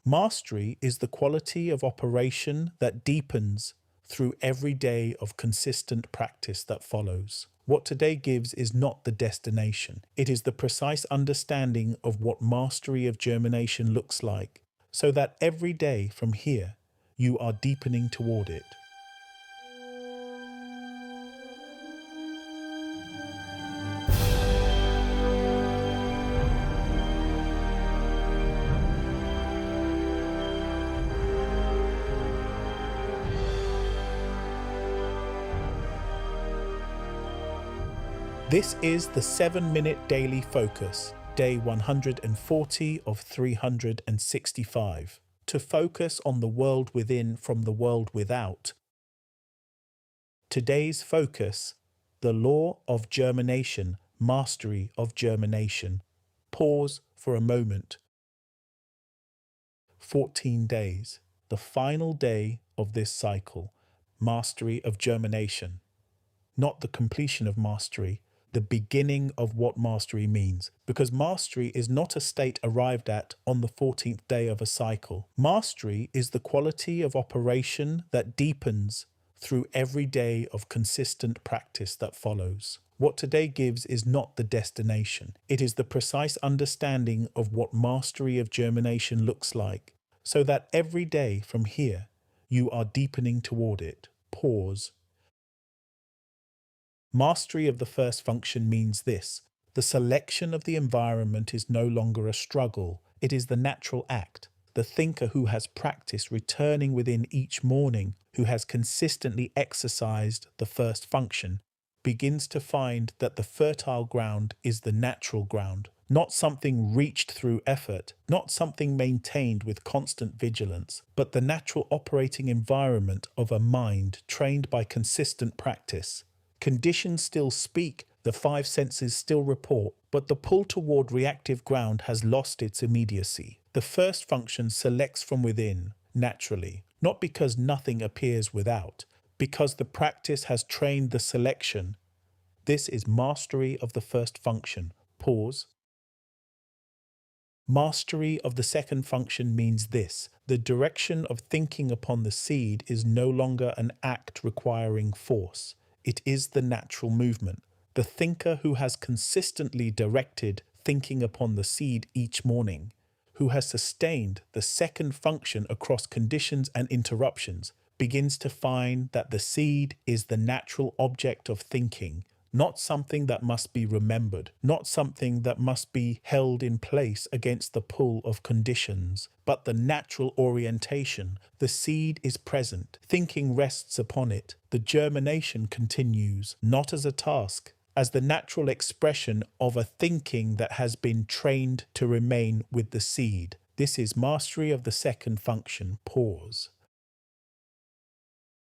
Mastery is the quality of operation that deepens through every day of consistent practice that follows. What today gives is not the destination. It is the precise understanding of what mastery of germination looks like, so that every day from here, you are deepening toward it. This is the 7-minute daily focus, day 140 of 365, to focus on the world within from the world without. Today's focus, the law of germination, mastery of germination. Pause for a moment. 14 days, the final day of this cycle, mastery of germination. Not the completion of mastery, the beginning of what mastery means, because mastery is not a state arrived at on the 14th day of a cycle. Mastery is the quality of operation that deepens through every day of consistent practice that follows. What today gives is not the destination. It is the precise understanding of what mastery of germination looks like, so that every day from here, you are deepening toward it. Pause. Mastery of the first function means this: the selection of the environment is no longer a struggle, it is the natural act. The thinker who has practice returning within each morning, who has consistently exercised the first function, begins to find that the fertile ground is the natural ground, not something reached through effort, not something maintained with constant vigilance, but the natural operating environment of a mind trained by consistent practice. Conditions still speak, the five senses still report, but the pull toward reactive ground has lost its immediacy. The first function selects from within, naturally, not because nothing appears without, because the practice has trained the selection. This is mastery of the first function. Pause. Mastery of the second function means this: the direction of thinking upon the seed is no longer an act requiring force. It is the natural movement. The thinker who has consistently directed thinking upon the seed each morning, who has sustained the second function across conditions and interruptions, begins to find that the seed is the natural object of thinking, not something that must be remembered, not something that must be held in place against the pull of conditions, but the natural orientation. The seed is present, thinking rests upon it. The germination continues, not as a task, as the natural expression of a thinking that has been trained to remain with the seed. This is mastery of the second function. Pause.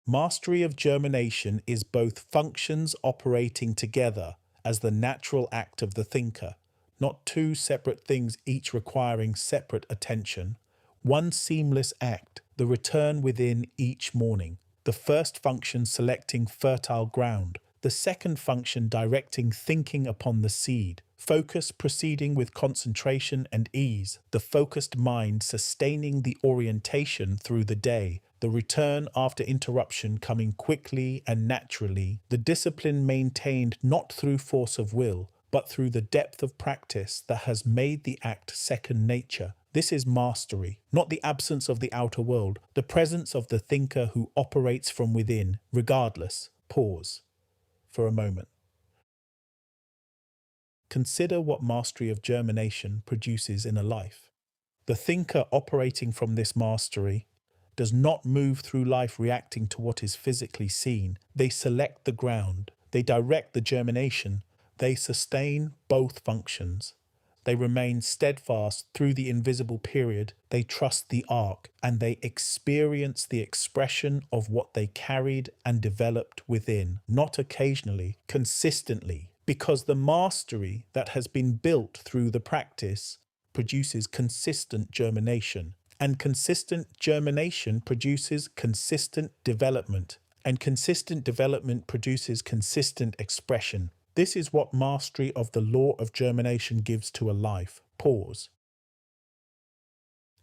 Mastery of germination is both functions operating together as the natural act of the thinker, not two separate things each requiring separate attention. One seamless act, the return within each morning. The first function selecting fertile ground, the second function directing thinking upon the seed. Focus proceeding with concentration and ease, the focused mind sustaining the orientation through the day, the return after interruption coming quickly and naturally, the discipline maintained not through force of will, but through the depth of practice that has made the act second nature. This is mastery, not the absence of the outer world, the presence of the thinker who operates from within, regardless. Pause for a moment. Consider what mastery of germination produces in a life. The thinker operating from this mastery does not move through life reacting to what is physically seen. They select the ground, they direct the germination, they sustain both functions. They remain steadfast through the invisible period, they trust the arc, and they experience the expression of what they carried and developed within, not occasionally, consistently. Because the mastery that has been built through the practice produces consistent germination, and consistent germination produces consistent development, and consistent development produces consistent expression. This is what mastery of the law of germination gives to a life. Pause.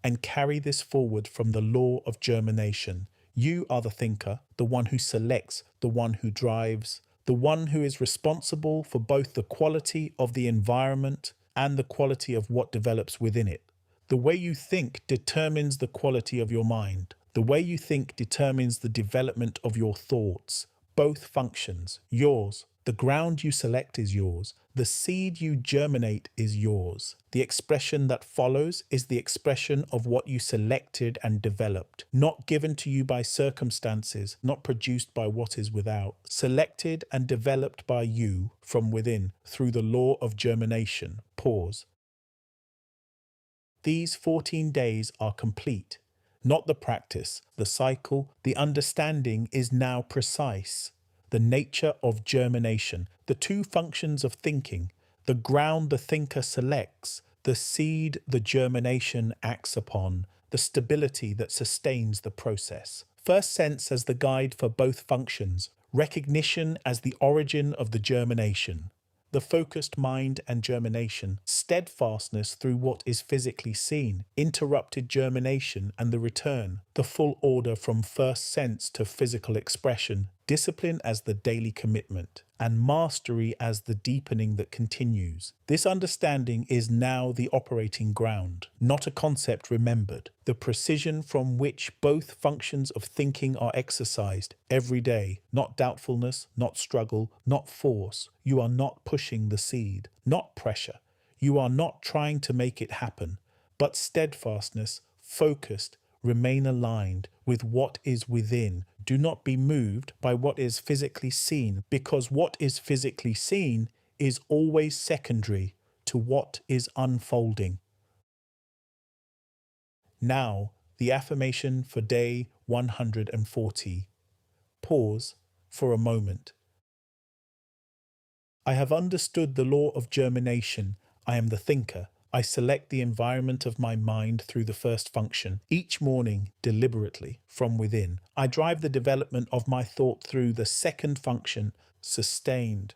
and carry this forward from the law of germination. You are the thinker, the one who selects, the one who drives, the one who is responsible for both the quality of the environment and the quality of what develops within it. The way you think determines the quality of your mind. The way you think determines the development of your thoughts. Both functions, yours. The ground you select is yours. The seed you germinate is yours. The expression that follows is the expression of what you selected and developed, not given to you by circumstances, not produced by what is without. Selected and developed by you from within through the law of germination. Pause. These 14 days are complete. Not the practice, the cycle, the understanding is now precise. The nature of germination, the two functions of thinking, the ground the thinker selects, the seed the germination acts upon, the stability that sustains the process. First sense as the guide for both functions, recognition as the origin of the germination. The focused mind and germination, steadfastness through what is physically seen, interrupted germination and the return, the full order from first sense to physical expression, discipline as the daily commitment, and mastery as the deepening that continues. This understanding is now the operating ground, not a concept remembered, the precision from which both functions of thinking are exercised every day, not doubtfulness, not struggle, not force. You are not pushing the seed, not pressure. You are not trying to make it happen, but steadfastness, focused, remain aligned with what is within. Do not be moved by what is physically seen, because what is physically seen is always secondary to what is unfolding. Now, the affirmation for day 140. Pause for a moment. I have understood the law of germination. I am the thinker. I select the environment of my mind through the first function. Each morning, deliberately, from within, I drive the development of my thought through the second function, sustained,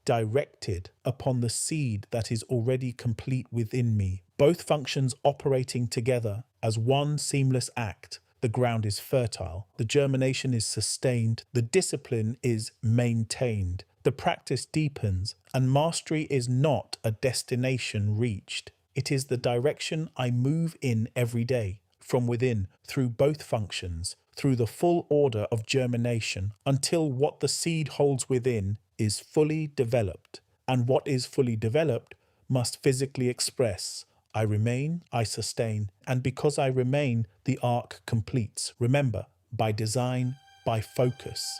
directed upon the seed that is already complete within me. Both functions operating together as one seamless act. The ground is fertile, the germination is sustained, the discipline is maintained, the practice deepens, and mastery is not a destination reached. It is the direction I move in every day, from within, through both functions, through the full order of germination, until what the seed holds within is fully developed, and what is fully developed must physically express. I remain, I sustain, and because I remain, the arc completes. Remember, by design, by focus.